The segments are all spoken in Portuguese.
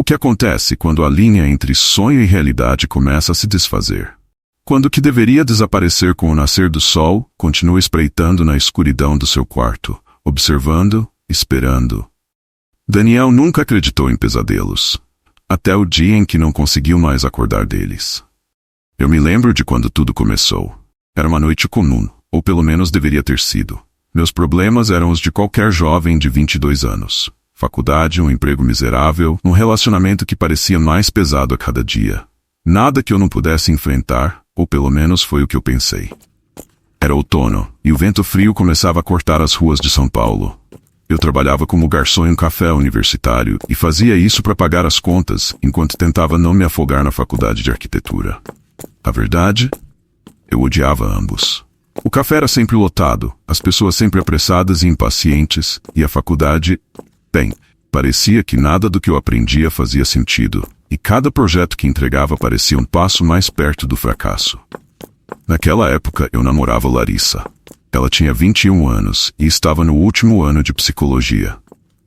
O que acontece quando a linha entre sonho e realidade começa a se desfazer? Quando o que deveria desaparecer com o nascer do sol, continua espreitando na escuridão do seu quarto, observando, esperando. Daniel nunca acreditou em pesadelos, até o dia em que não conseguiu mais acordar deles. Eu me lembro de quando tudo começou. Era uma noite comum, ou pelo menos deveria ter sido. Meus problemas eram os de qualquer jovem de 22 anos. Faculdade, um emprego miserável, um relacionamento que parecia mais pesado a cada dia. Nada que eu não pudesse enfrentar, ou pelo menos foi o que eu pensei. Era outono, e o vento frio começava a cortar as ruas de São Paulo. Eu trabalhava como garçom em um café universitário e fazia isso para pagar as contas, enquanto tentava não me afogar na faculdade de arquitetura. A verdade? Eu odiava ambos. O café era sempre lotado, as pessoas sempre apressadas e impacientes, e a faculdade... Bem, parecia que nada do que eu aprendia fazia sentido, e cada projeto que entregava parecia um passo mais perto do fracasso. Naquela época eu namorava Larissa. Ela tinha 21 anos e estava no último ano de psicologia.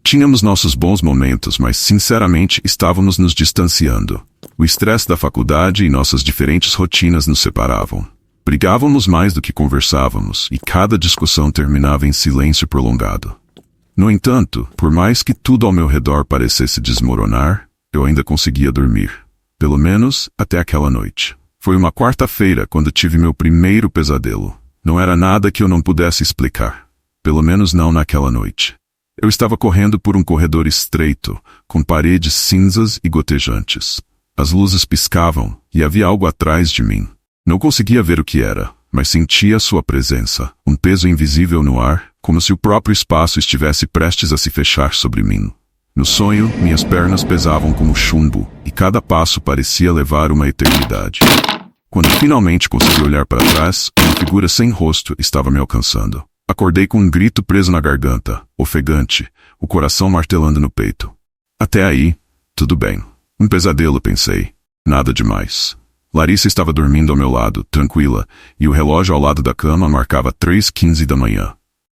Tínhamos nossos bons momentos, mas sinceramente estávamos nos distanciando. O estresse da faculdade e nossas diferentes rotinas nos separavam. Brigávamos mais do que conversávamos, e cada discussão terminava em silêncio prolongado. No entanto, por mais que tudo ao meu redor parecesse desmoronar, eu ainda conseguia dormir. Pelo menos, até aquela noite. Foi uma quarta-feira quando tive meu primeiro pesadelo. Não era nada que eu não pudesse explicar. Pelo menos não naquela noite. Eu estava correndo por um corredor estreito, com paredes cinzas e gotejantes. As luzes piscavam, e havia algo atrás de mim. Não conseguia ver o que era, mas sentia sua presença, um peso invisível no ar, como se o próprio espaço estivesse prestes a se fechar sobre mim. No sonho, minhas pernas pesavam como chumbo, e cada passo parecia levar uma eternidade. Quando finalmente consegui olhar para trás, uma figura sem rosto estava me alcançando. Acordei com um grito preso na garganta, ofegante, o coração martelando no peito. Até aí, tudo bem. Um pesadelo, pensei. Nada demais. Larissa estava dormindo ao meu lado, tranquila, e o relógio ao lado da cama marcava 3h15 da manhã.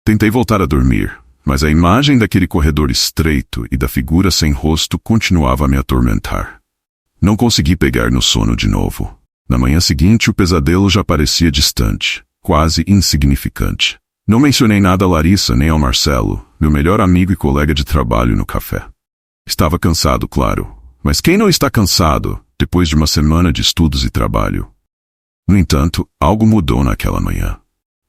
Tentei voltar a dormir, mas a imagem daquele corredor estreito e da figura sem rosto continuava a me atormentar. Não consegui pegar no sono de novo. Na manhã seguinte, o pesadelo já parecia distante, quase insignificante. Não mencionei nada a Larissa nem ao Marcelo, meu melhor amigo e colega de trabalho no café. Estava cansado, claro. Mas quem não está cansado, depois de uma semana de estudos e trabalho? No entanto, algo mudou naquela manhã.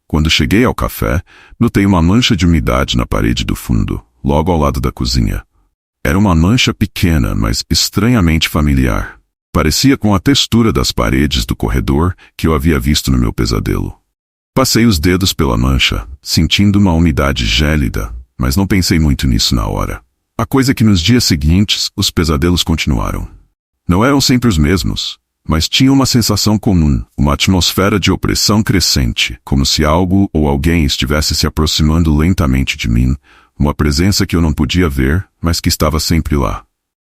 Quando cheguei ao café, notei uma mancha de umidade na parede do fundo, logo ao lado da cozinha. Era uma mancha pequena, mas estranhamente familiar. Parecia com a textura das paredes do corredor que eu havia visto no meu pesadelo. Passei os dedos pela mancha, sentindo uma umidade gélida, mas não pensei muito nisso na hora. A coisa é que nos dias seguintes, os pesadelos continuaram. Não eram sempre os mesmos, mas tinham uma sensação comum, uma atmosfera de opressão crescente, como se algo ou alguém estivesse se aproximando lentamente de mim, uma presença que eu não podia ver, mas que estava sempre lá.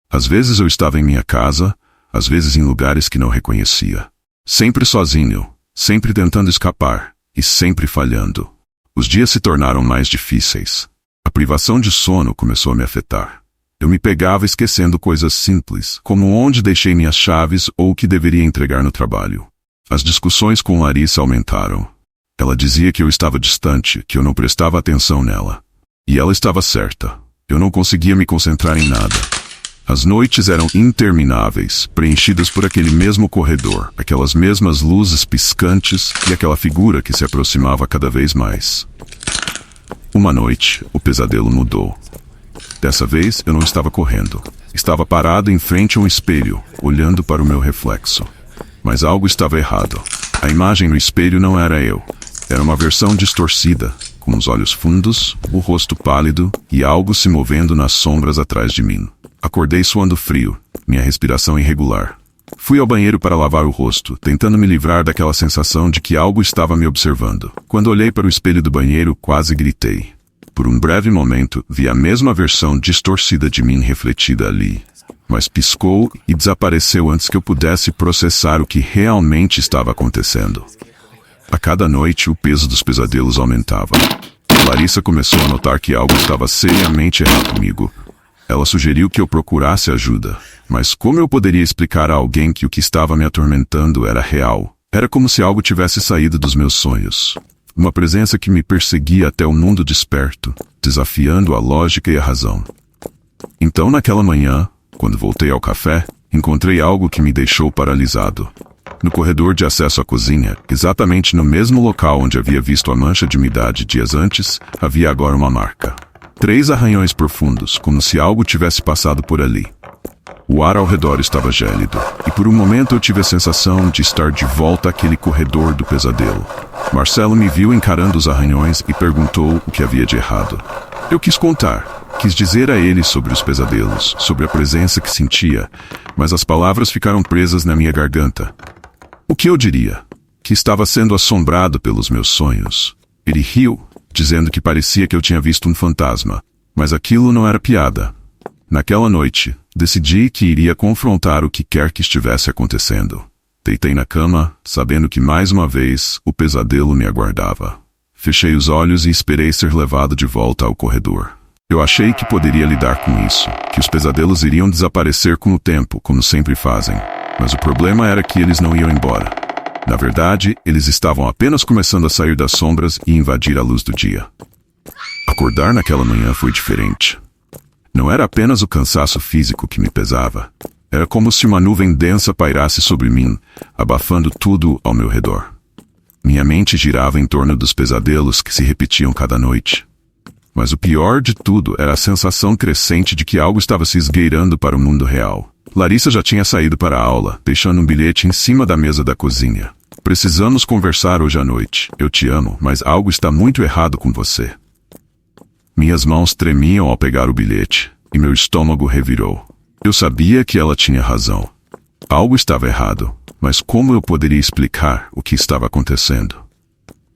Às vezes eu estava em minha casa, às vezes em lugares que não reconhecia. Sempre sozinho, sempre tentando escapar, e sempre falhando. Os dias se tornaram mais difíceis. A privação de sono começou a me afetar. Eu me pegava esquecendo coisas simples, como onde deixei minhas chaves ou o que deveria entregar no trabalho. As discussões com Larissa aumentaram. Ela dizia que eu estava distante, que eu não prestava atenção nela. E ela estava certa. Eu não conseguia me concentrar em nada. As noites eram intermináveis, preenchidas por aquele mesmo corredor, aquelas mesmas luzes piscantes e aquela figura que se aproximava cada vez mais. Uma noite, o pesadelo mudou. Dessa vez, eu não estava correndo. Estava parado em frente a um espelho, olhando para o meu reflexo. Mas algo estava errado. A imagem no espelho não era eu. Era uma versão distorcida, com os olhos fundos, o rosto pálido e algo se movendo nas sombras atrás de mim. Acordei suando frio, minha respiração irregular. Fui ao banheiro para lavar o rosto, tentando me livrar daquela sensação de que algo estava me observando. Quando olhei para o espelho do banheiro, quase gritei. Por um breve momento, vi a mesma versão distorcida de mim refletida ali. Mas piscou e desapareceu antes que eu pudesse processar o que realmente estava acontecendo. A cada noite, o peso dos pesadelos aumentava. Larissa começou a notar que algo estava seriamente errado comigo. Ela sugeriu que eu procurasse ajuda, mas como eu poderia explicar a alguém que o que estava me atormentando era real? Era como se algo tivesse saído dos meus sonhos. Uma presença que me perseguia até o mundo desperto, desafiando a lógica e a razão. Então, naquela manhã, quando voltei ao café, encontrei algo que me deixou paralisado. No corredor de acesso à cozinha, exatamente no mesmo local onde havia visto a mancha de umidade dias antes, havia agora uma marca. 3 arranhões profundos, como se algo tivesse passado por ali. O ar ao redor estava gélido, e por um momento eu tive a sensação de estar de volta àquele corredor do pesadelo. Marcelo me viu encarando os arranhões e perguntou o que havia de errado. Eu quis contar, quis dizer a ele sobre os pesadelos, sobre a presença que sentia, mas as palavras ficaram presas na minha garganta. O que eu diria? Que estava sendo assombrado pelos meus sonhos. Ele riu, dizendo que parecia que eu tinha visto um fantasma, mas aquilo não era piada. Naquela noite, decidi que iria confrontar o que quer que estivesse acontecendo. Deitei na cama, sabendo que mais uma vez o pesadelo me aguardava. Fechei os olhos e esperei ser levado de volta ao corredor. Eu achei que poderia lidar com isso, que os pesadelos iriam desaparecer com o tempo, como sempre fazem. Mas o problema era que eles não iam embora. Na verdade, eles estavam apenas começando a sair das sombras e invadir a luz do dia. Acordar naquela manhã foi diferente. Não era apenas o cansaço físico que me pesava. Era como se uma nuvem densa pairasse sobre mim, abafando tudo ao meu redor. Minha mente girava em torno dos pesadelos que se repetiam cada noite. Mas o pior de tudo era a sensação crescente de que algo estava se esgueirando para o mundo real. Larissa já tinha saído para a aula, deixando um bilhete em cima da mesa da cozinha. Precisamos conversar hoje à noite. Eu te amo, mas algo está muito errado com você. Minhas mãos tremiam ao pegar o bilhete, e meu estômago revirou. Eu sabia que ela tinha razão. Algo estava errado, mas como eu poderia explicar o que estava acontecendo?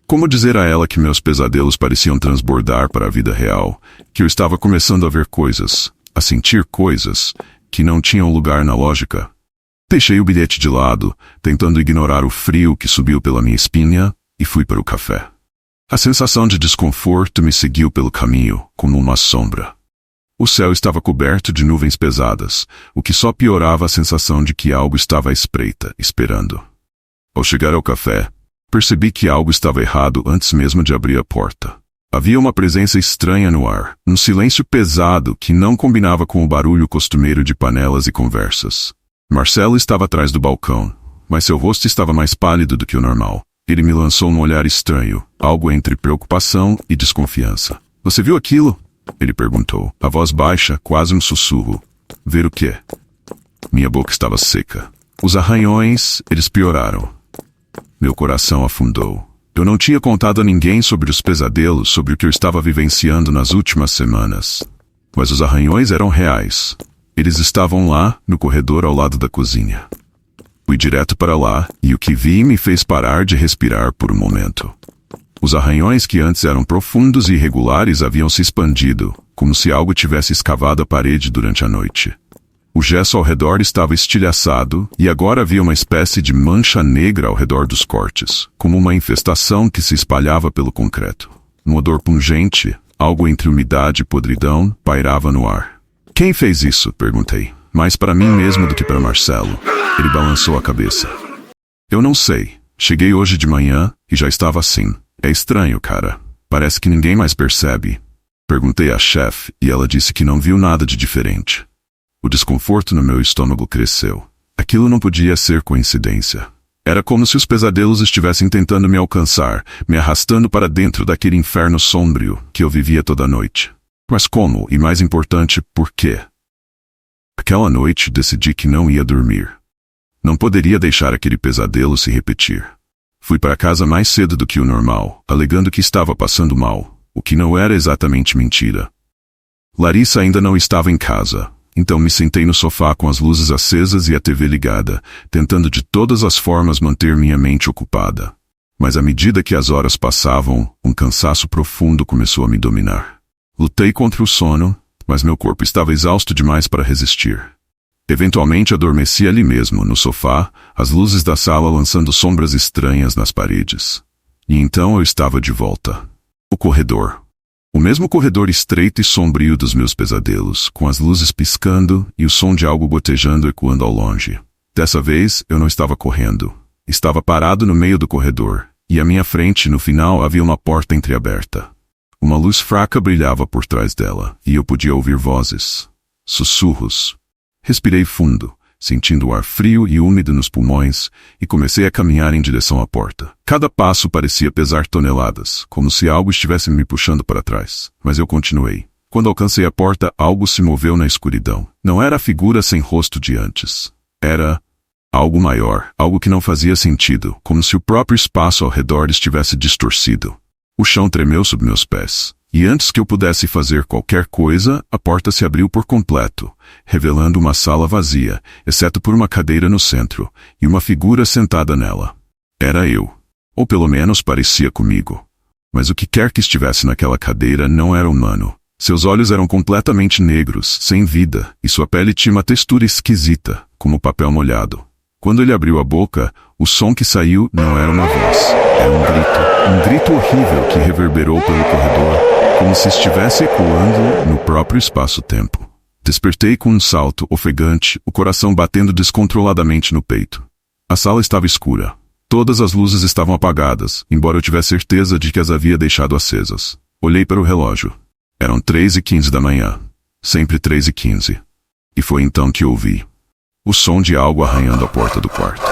Como dizer a ela que meus pesadelos pareciam transbordar para a vida real, que eu estava começando a ver coisas, a sentir coisas, que não tinham lugar na lógica? Deixei o bilhete de lado, tentando ignorar o frio que subiu pela minha espinha, e fui para o café. A sensação de desconforto me seguiu pelo caminho, como uma sombra. O céu estava coberto de nuvens pesadas, o que só piorava a sensação de que algo estava à espreita, esperando. Ao chegar ao café, percebi que algo estava errado antes mesmo de abrir a porta. Havia uma presença estranha no ar, um silêncio pesado que não combinava com o barulho costumeiro de panelas e conversas. Marcelo estava atrás do balcão, mas seu rosto estava mais pálido do que o normal. Ele me lançou um olhar estranho, algo entre preocupação e desconfiança. Você viu aquilo? Ele perguntou, a voz baixa, quase um sussurro. Ver o quê? Minha boca estava seca. Os arranhões, eles pioraram. Meu coração afundou. Eu não tinha contado a ninguém sobre os pesadelos, sobre o que eu estava vivenciando nas últimas semanas. Mas os arranhões eram reais. Eles estavam lá, no corredor ao lado da cozinha. Fui direto para lá, e o que vi me fez parar de respirar por um momento. Os arranhões que antes eram profundos e irregulares haviam se expandido, como se algo tivesse escavado a parede durante a noite. O gesso ao redor estava estilhaçado, e agora havia uma espécie de mancha negra ao redor dos cortes, como uma infestação que se espalhava pelo concreto. Um odor pungente, algo entre umidade e podridão, pairava no ar. Quem fez isso? Perguntei. Mais para mim mesmo do que para Marcelo. Ele balançou a cabeça. Eu não sei. Cheguei hoje de manhã, e já estava assim. É estranho, cara. Parece que ninguém mais percebe. Perguntei à chefe, e ela disse que não viu nada de diferente. O desconforto no meu estômago cresceu. Aquilo não podia ser coincidência. Era como se os pesadelos estivessem tentando me alcançar, me arrastando para dentro daquele inferno sombrio que eu vivia toda noite. Mas como? E mais importante, por quê? Aquela noite decidi que não ia dormir. Não poderia deixar aquele pesadelo se repetir. Fui para casa mais cedo do que o normal, alegando que estava passando mal, o que não era exatamente mentira. Larissa ainda não estava em casa. Então me sentei no sofá com as luzes acesas e a TV ligada, tentando de todas as formas manter minha mente ocupada. Mas à medida que as horas passavam, um cansaço profundo começou a me dominar. Lutei contra o sono, mas meu corpo estava exausto demais para resistir. Eventualmente adormeci ali mesmo, no sofá, as luzes da sala lançando sombras estranhas nas paredes. E então eu estava de volta. O corredor. O mesmo corredor estreito e sombrio dos meus pesadelos, com as luzes piscando e o som de algo gotejando ecoando ao longe. Dessa vez, eu não estava correndo. Estava parado no meio do corredor, e à minha frente, no final, havia uma porta entreaberta. Uma luz fraca brilhava por trás dela, e eu podia ouvir vozes, sussurros. Respirei fundo, sentindo o ar frio e úmido nos pulmões, e comecei a caminhar em direção à porta. Cada passo parecia pesar toneladas, como se algo estivesse me puxando para trás. Mas eu continuei. Quando alcancei a porta, algo se moveu na escuridão. Não era a figura sem rosto de antes. Era algo maior, algo que não fazia sentido, como se o próprio espaço ao redor estivesse distorcido. O chão tremeu sob meus pés. E antes que eu pudesse fazer qualquer coisa, a porta se abriu por completo, revelando uma sala vazia, exceto por uma cadeira no centro, e uma figura sentada nela. Era eu. Ou pelo menos parecia comigo. Mas o que quer que estivesse naquela cadeira não era humano. Seus olhos eram completamente negros, sem vida, e sua pele tinha uma textura esquisita, como papel molhado. Quando ele abriu a boca, o som que saiu não era uma voz. Era um grito horrível que reverberou pelo corredor, como se estivesse ecoando no próprio espaço-tempo. Despertei com um salto ofegante, o coração batendo descontroladamente no peito. A sala estava escura. Todas as luzes estavam apagadas, embora eu tivesse certeza de que as havia deixado acesas. Olhei para o relógio. Eram 3h15 da manhã. Sempre 3h15. E foi então que ouvi o som de algo arranhando a porta do quarto.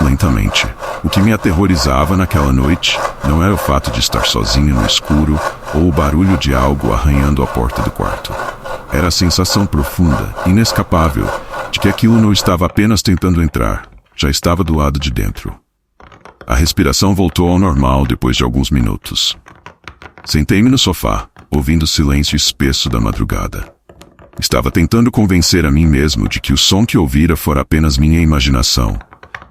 Lentamente. O que me aterrorizava naquela noite não era o fato de estar sozinho no escuro ou o barulho de algo arranhando a porta do quarto. Era a sensação profunda, inescapável, de que aquilo não estava apenas tentando entrar, já estava do lado de dentro. A respiração voltou ao normal depois de alguns minutos. Sentei-me no sofá, ouvindo o silêncio espesso da madrugada. Estava tentando convencer a mim mesmo de que o som que ouvira fora apenas minha imaginação.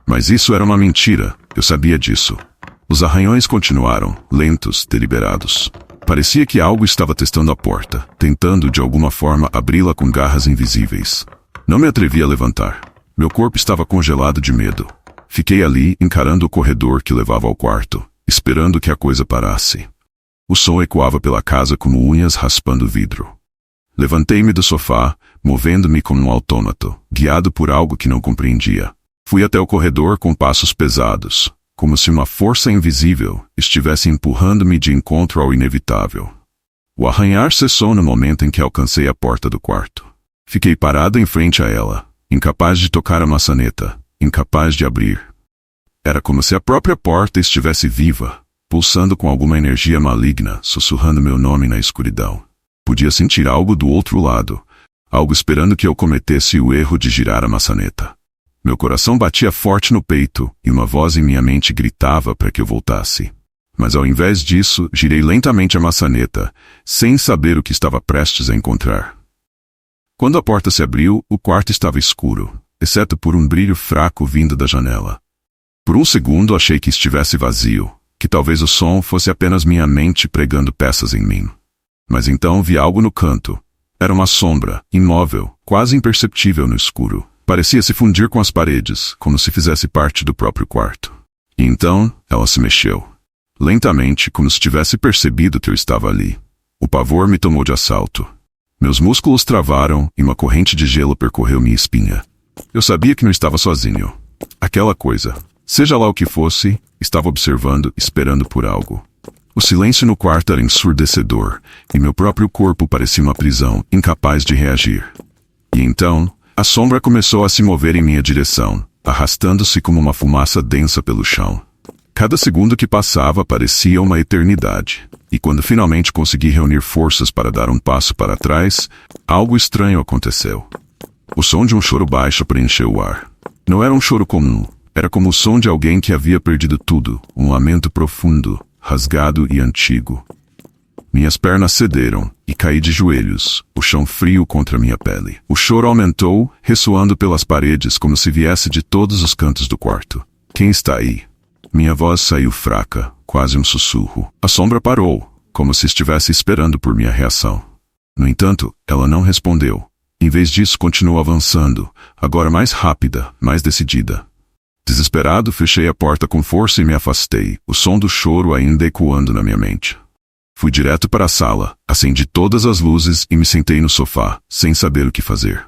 Mas isso era uma mentira, eu sabia disso. Os arranhões continuaram, lentos, deliberados. Parecia que algo estava testando a porta, tentando de alguma forma abri-la com garras invisíveis. Não me atrevi a levantar. Meu corpo estava congelado de medo. Fiquei ali, encarando o corredor que levava ao quarto, esperando que a coisa parasse. O som ecoava pela casa como unhas raspando vidro. Levantei-me do sofá, movendo-me como um autômato, guiado por algo que não compreendia. Fui até o corredor com passos pesados, como se uma força invisível estivesse empurrando-me de encontro ao inevitável. O arranhar cessou no momento em que alcancei a porta do quarto. Fiquei parado em frente a ela, incapaz de tocar a maçaneta, incapaz de abrir. Era como se a própria porta estivesse viva, pulsando com alguma energia maligna, sussurrando meu nome na escuridão. Podia sentir algo do outro lado, algo esperando que eu cometesse o erro de girar a maçaneta. Meu coração batia forte no peito e uma voz em minha mente gritava para que eu voltasse. Mas ao invés disso, girei lentamente a maçaneta, sem saber o que estava prestes a encontrar. Quando a porta se abriu, o quarto estava escuro, exceto por um brilho fraco vindo da janela. Por um segundo achei que estivesse vazio, que talvez o som fosse apenas minha mente pregando peças em mim. Mas então vi algo no canto. Era uma sombra, imóvel, quase imperceptível no escuro. Parecia se fundir com as paredes, como se fizesse parte do próprio quarto. E então, ela se mexeu. Lentamente, como se tivesse percebido que eu estava ali. O pavor me tomou de assalto. Meus músculos travaram e uma corrente de gelo percorreu minha espinha. Eu sabia que não estava sozinho. Aquela coisa, seja lá o que fosse, estava observando, esperando por algo. O silêncio no quarto era ensurdecedor, e meu próprio corpo parecia uma prisão, incapaz de reagir. E então, a sombra começou a se mover em minha direção, arrastando-se como uma fumaça densa pelo chão. Cada segundo que passava parecia uma eternidade, e quando finalmente consegui reunir forças para dar um passo para trás, algo estranho aconteceu. O som de um choro baixo preencheu o ar. Não era um choro comum, era como o som de alguém que havia perdido tudo, um lamento profundo, rasgado e antigo. Minhas pernas cederam e caí de joelhos, o chão frio contra minha pele. O choro aumentou, ressoando pelas paredes como se viesse de todos os cantos do quarto. Quem está aí? Minha voz saiu fraca, quase um sussurro. A sombra parou, como se estivesse esperando por minha reação. No entanto, ela não respondeu. Em vez disso, continuou avançando, agora mais rápida, mais decidida. Desesperado, fechei a porta com força e me afastei, o som do choro ainda ecoando na minha mente. Fui direto para a sala, acendi todas as luzes e me sentei no sofá, sem saber o que fazer.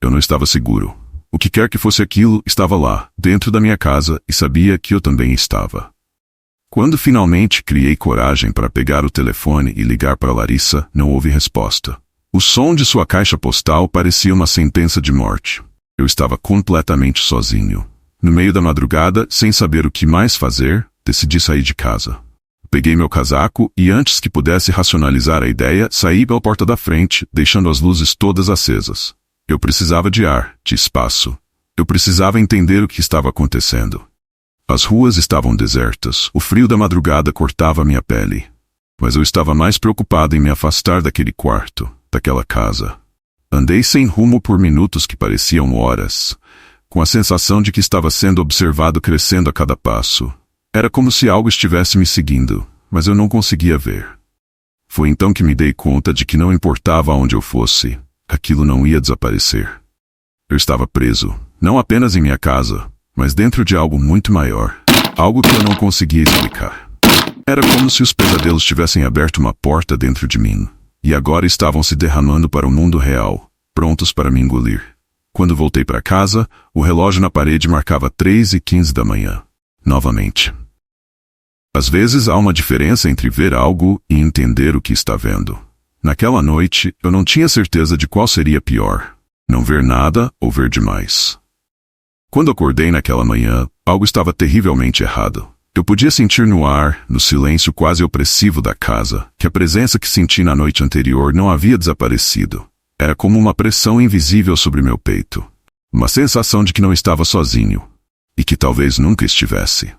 Eu não estava seguro. O que quer que fosse aquilo estava lá, dentro da minha casa, e sabia que eu também estava. Quando finalmente criei coragem para pegar o telefone e ligar para Larissa, não houve resposta. O som de sua caixa postal parecia uma sentença de morte. Eu estava completamente sozinho. No meio da madrugada, sem saber o que mais fazer, decidi sair de casa. Peguei meu casaco e, antes que pudesse racionalizar a ideia, saí pela porta da frente, deixando as luzes todas acesas. Eu precisava de ar, de espaço. Eu precisava entender o que estava acontecendo. As ruas estavam desertas, o frio da madrugada cortava minha pele. Mas eu estava mais preocupado em me afastar daquele quarto, daquela casa. Andei sem rumo por minutos que pareciam horas, com a sensação de que estava sendo observado crescendo a cada passo. Era como se algo estivesse me seguindo, mas eu não conseguia ver. Foi então que me dei conta de que não importava aonde eu fosse, aquilo não ia desaparecer. Eu estava preso, não apenas em minha casa, mas dentro de algo muito maior, algo que eu não conseguia explicar. Era como se os pesadelos tivessem aberto uma porta dentro de mim, e agora estavam se derramando para o mundo real, prontos para me engolir. Quando voltei para casa, o relógio na parede marcava 3h15 da manhã. Novamente. Às vezes há uma diferença entre ver algo e entender o que está vendo. Naquela noite, eu não tinha certeza de qual seria pior, não ver nada ou ver demais. Quando acordei naquela manhã, algo estava terrivelmente errado. Eu podia sentir no ar, no silêncio quase opressivo da casa, que a presença que senti na noite anterior não havia desaparecido. Era como uma pressão invisível sobre meu peito. Uma sensação de que não estava sozinho. E que talvez nunca estivesse.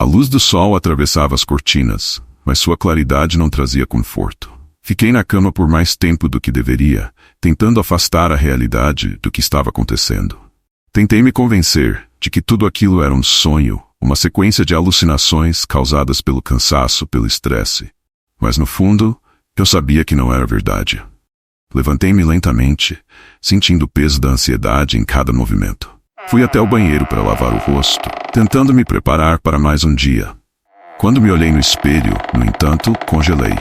A luz do sol atravessava as cortinas, mas sua claridade não trazia conforto. Fiquei na cama por mais tempo do que deveria, tentando afastar a realidade do que estava acontecendo. Tentei me convencer de que tudo aquilo era um sonho, uma sequência de alucinações causadas pelo cansaço, pelo estresse. Mas no fundo, eu sabia que não era verdade. Levantei-me lentamente, sentindo o peso da ansiedade em cada movimento. Fui até o banheiro para lavar o rosto, tentando me preparar para mais um dia. Quando me olhei no espelho, no entanto, congelei.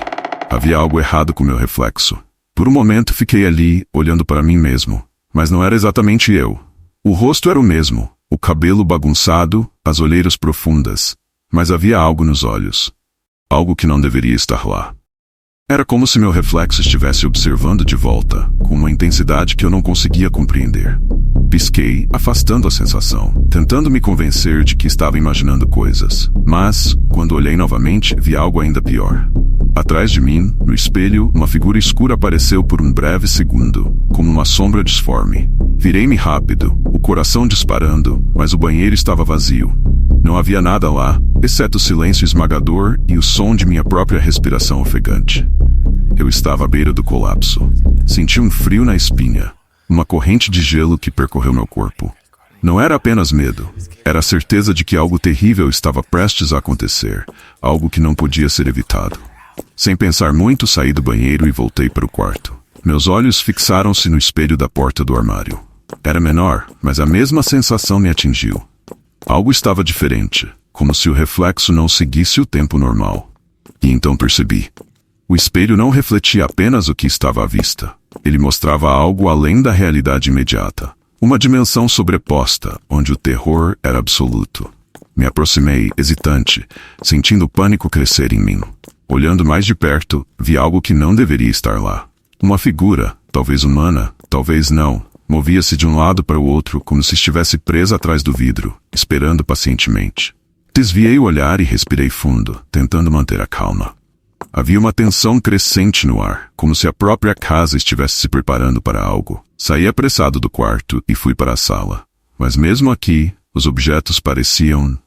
Havia algo errado com meu reflexo. Por um momento fiquei ali, olhando para mim mesmo. Mas não era exatamente eu. O rosto era o mesmo, o cabelo bagunçado, as olheiras profundas. Mas havia algo nos olhos. Algo que não deveria estar lá. Era como se meu reflexo estivesse observando de volta, com uma intensidade que eu não conseguia compreender. Pisquei, afastando a sensação, tentando me convencer de que estava imaginando coisas. Mas, quando olhei novamente, vi algo ainda pior. Atrás de mim, no espelho, uma figura escura apareceu por um breve segundo, como uma sombra disforme. Virei-me rápido, o coração disparando, mas o banheiro estava vazio. Não havia nada lá, exceto o silêncio esmagador e o som de minha própria respiração ofegante. Eu estava à beira do colapso. Senti um frio na espinha, uma corrente de gelo que percorreu meu corpo. Não era apenas medo, era a certeza de que algo terrível estava prestes a acontecer, algo que não podia ser evitado. Sem pensar muito, saí do banheiro e voltei para o quarto. Meus olhos fixaram-se no espelho da porta do armário. Era menor, mas a mesma sensação me atingiu. Algo estava diferente, como se o reflexo não seguisse o tempo normal. E então percebi. O espelho não refletia apenas o que estava à vista. Ele mostrava algo além da realidade imediata. Uma dimensão sobreposta, onde o terror era absoluto. Me aproximei, hesitante, sentindo o pânico crescer em mim. Olhando mais de perto, vi algo que não deveria estar lá. Uma figura, talvez humana, talvez não, movia-se de um lado para o outro como se estivesse presa atrás do vidro, esperando pacientemente. Desviei o olhar e respirei fundo, tentando manter a calma. Havia uma tensão crescente no ar, como se a própria casa estivesse se preparando para algo. Saí apressado do quarto e fui para a sala. Mas mesmo aqui, os objetos pareciam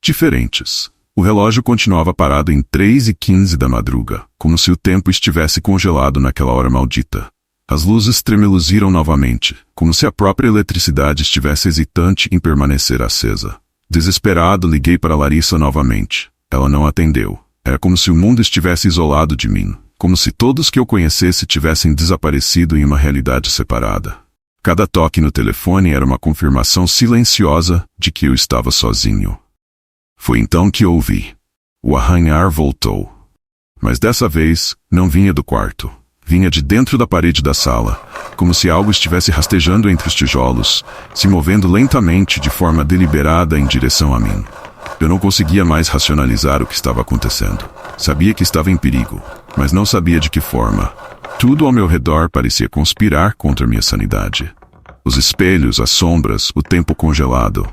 diferentes. O relógio continuava parado em 3h15 da madruga, como se o tempo estivesse congelado naquela hora maldita. As luzes tremeluziram novamente, como se a própria eletricidade estivesse hesitante em permanecer acesa. Desesperado, liguei para Larissa novamente. Ela não atendeu. Era como se o mundo estivesse isolado de mim, como se todos que eu conhecesse tivessem desaparecido em uma realidade separada. Cada toque no telefone era uma confirmação silenciosa de que eu estava sozinho. Foi então que ouvi. O arranhar voltou. Mas dessa vez, não vinha do quarto. Vinha de dentro da parede da sala, como se algo estivesse rastejando entre os tijolos, se movendo lentamente de forma deliberada em direção a mim. Eu não conseguia mais racionalizar o que estava acontecendo. Sabia que estava em perigo, mas não sabia de que forma. Tudo ao meu redor parecia conspirar contra minha sanidade. Os espelhos, as sombras, o tempo congelado.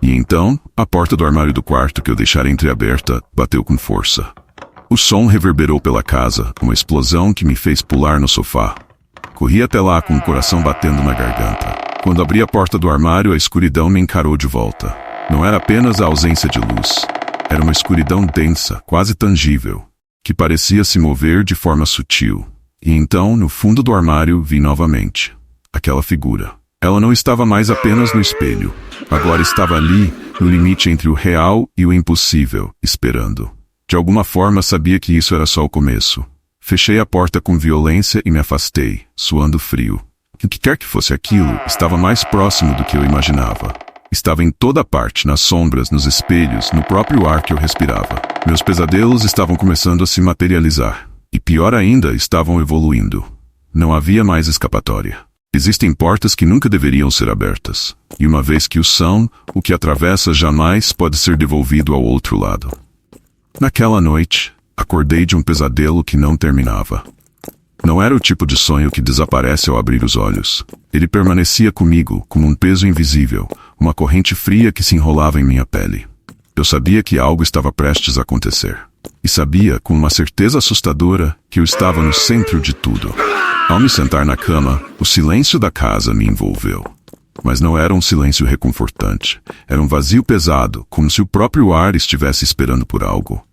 E então, a porta do armário do quarto que eu deixara entreaberta bateu com força. O som reverberou pela casa, uma explosão que me fez pular no sofá. Corri até lá com o coração batendo na garganta. Quando abri a porta do armário, a escuridão me encarou de volta. Não era apenas a ausência de luz. Era uma escuridão densa, quase tangível, que parecia se mover de forma sutil. E então, no fundo do armário, vi novamente aquela figura. Ela não estava mais apenas no espelho. Agora estava ali, no limite entre o real e o impossível, esperando. De alguma forma sabia que isso era só o começo. Fechei a porta com violência e me afastei, suando frio. O que quer que fosse aquilo, estava mais próximo do que eu imaginava. Estava em toda parte, nas sombras, nos espelhos, no próprio ar que eu respirava. Meus pesadelos estavam começando a se materializar. E pior ainda, estavam evoluindo. Não havia mais escapatória. Existem portas que nunca deveriam ser abertas. E uma vez que o são, o que atravessa jamais pode ser devolvido ao outro lado. Naquela noite, acordei de um pesadelo que não terminava. Não era o tipo de sonho que desaparece ao abrir os olhos. Ele permanecia comigo, como um peso invisível, uma corrente fria que se enrolava em minha pele. Eu sabia que algo estava prestes a acontecer. E sabia, com uma certeza assustadora, que eu estava no centro de tudo. Ao me sentar na cama, o silêncio da casa me envolveu. Mas não era um silêncio reconfortante. Era um vazio pesado, como se o próprio ar estivesse esperando por algo.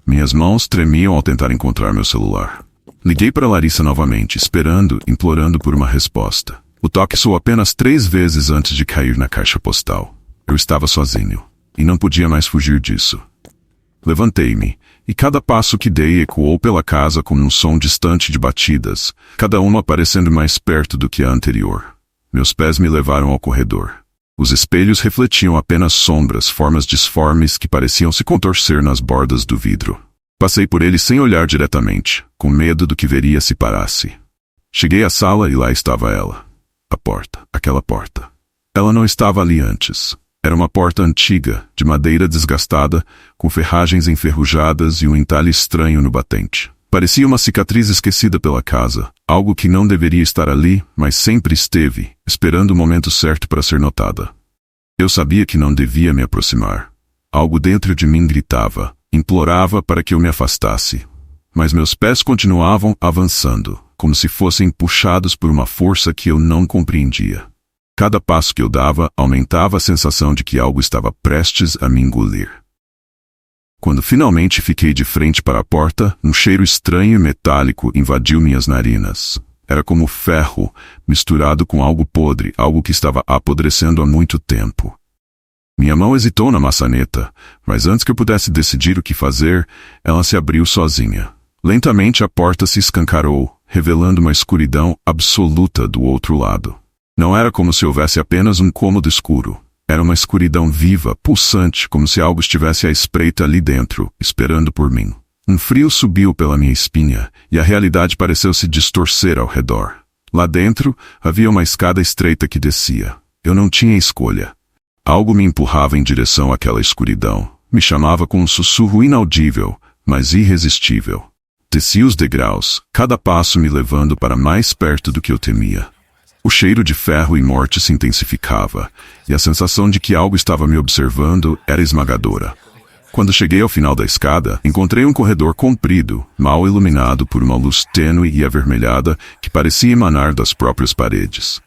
Minhas mãos tremiam ao tentar encontrar meu celular. Liguei para Larissa novamente, esperando, implorando por uma resposta. O toque soou apenas 3 vezes antes de cair na caixa postal. Eu estava sozinho, e não podia mais fugir disso. Levantei-me, e cada passo que dei ecoou pela casa como um som distante de batidas, cada uma parecendo mais perto do que a anterior. Meus pés me levaram ao corredor. Os espelhos refletiam apenas sombras, formas disformes que pareciam se contorcer nas bordas do vidro. Passei por eles sem olhar diretamente, com medo do que veria se parasse. Cheguei à sala e lá estava ela. A porta, aquela porta. Ela não estava ali antes. Era uma porta antiga, de madeira desgastada, com ferragens enferrujadas e um entalhe estranho no batente. Parecia uma cicatriz esquecida pela casa, algo que não deveria estar ali, mas sempre esteve, esperando o momento certo para ser notada. Eu sabia que não devia me aproximar. Algo dentro de mim gritava, implorava para que eu me afastasse. Mas meus pés continuavam avançando, como se fossem puxados por uma força que eu não compreendia. Cada passo que eu dava aumentava a sensação de que algo estava prestes a me engolir. Quando finalmente fiquei de frente para a porta, um cheiro estranho e metálico invadiu minhas narinas. Era como ferro, misturado com algo podre, algo que estava apodrecendo há muito tempo. Minha mão hesitou na maçaneta, mas antes que eu pudesse decidir o que fazer, ela se abriu sozinha. Lentamente a porta se escancarou, revelando uma escuridão absoluta do outro lado. Não era como se houvesse apenas um cômodo escuro. Era uma escuridão viva, pulsante, como se algo estivesse à espreita ali dentro, esperando por mim. Um frio subiu pela minha espinha, e a realidade pareceu se distorcer ao redor. Lá dentro, havia uma escada estreita que descia. Eu não tinha escolha. Algo me empurrava em direção àquela escuridão. Me chamava com um sussurro inaudível, mas irresistível. Desci os degraus, cada passo me levando para mais perto do que eu temia. O cheiro de ferro e morte se intensificava, e a sensação de que algo estava me observando era esmagadora. Quando cheguei ao final da escada, encontrei um corredor comprido, mal iluminado por uma luz tênue e avermelhada que parecia emanar das próprias paredes.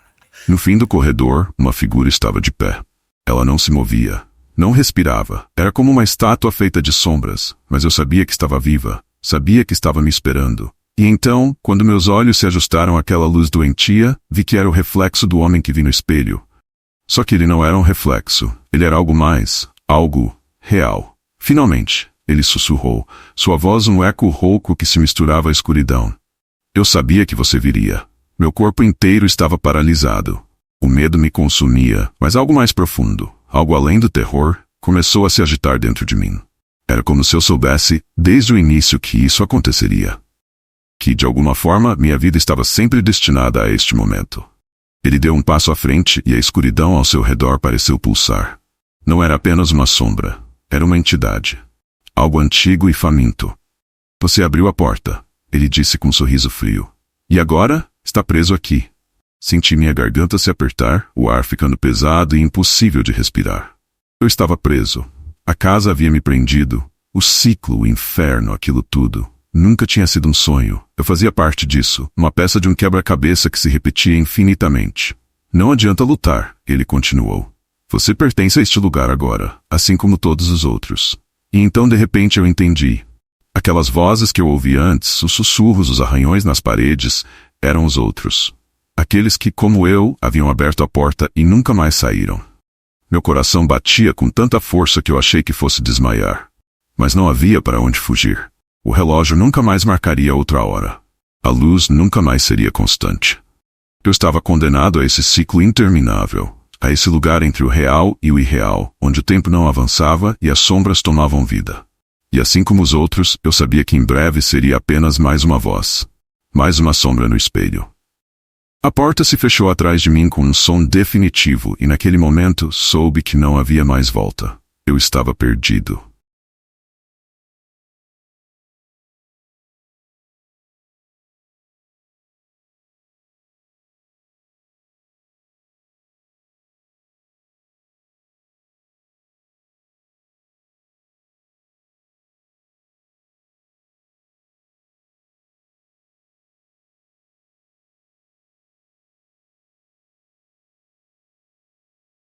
No fim do corredor, uma figura estava de pé. Ela não se movia, não respirava. Era como uma estátua feita de sombras, mas eu sabia que estava viva, sabia que estava me esperando. E então, quando meus olhos se ajustaram àquela luz doentia, vi que era o reflexo do homem que vi no espelho. Só que ele não era um reflexo, ele era algo mais, algo real. Finalmente, ele sussurrou, sua voz um eco rouco que se misturava à escuridão. Eu sabia que você viria. Meu corpo inteiro estava paralisado. O medo me consumia, mas algo mais profundo, algo além do terror, começou a se agitar dentro de mim. Era como se eu soubesse, desde o início, que isso aconteceria. Que, de alguma forma, minha vida estava sempre destinada a este momento. Ele deu um passo à frente e a escuridão ao seu redor pareceu pulsar. Não era apenas uma sombra, era uma entidade. Algo antigo e faminto. Você abriu a porta, ele disse com um sorriso frio. E agora, está preso aqui. Senti minha garganta se apertar, o ar ficando pesado e impossível de respirar. Eu estava preso. A casa havia me prendido. O ciclo, o inferno, aquilo tudo. Nunca tinha sido um sonho. Eu fazia parte disso, uma peça de um quebra-cabeça que se repetia infinitamente. Não adianta lutar, ele continuou. Você pertence a este lugar agora, assim como todos os outros. E então de repente eu entendi. Aquelas vozes que eu ouvia antes, os sussurros, os arranhões nas paredes, eram os outros. Aqueles que, como eu, haviam aberto a porta e nunca mais saíram. Meu coração batia com tanta força que eu achei que fosse desmaiar. Mas não havia para onde fugir. O relógio nunca mais marcaria outra hora. A luz nunca mais seria constante. Eu estava condenado a esse ciclo interminável, a esse lugar entre o real e o irreal, onde o tempo não avançava e as sombras tomavam vida. E assim como os outros, eu sabia que em breve seria apenas mais uma voz. Mais uma sombra no espelho. A porta se fechou atrás de mim com um som definitivo e naquele momento soube que não havia mais volta. Eu estava perdido.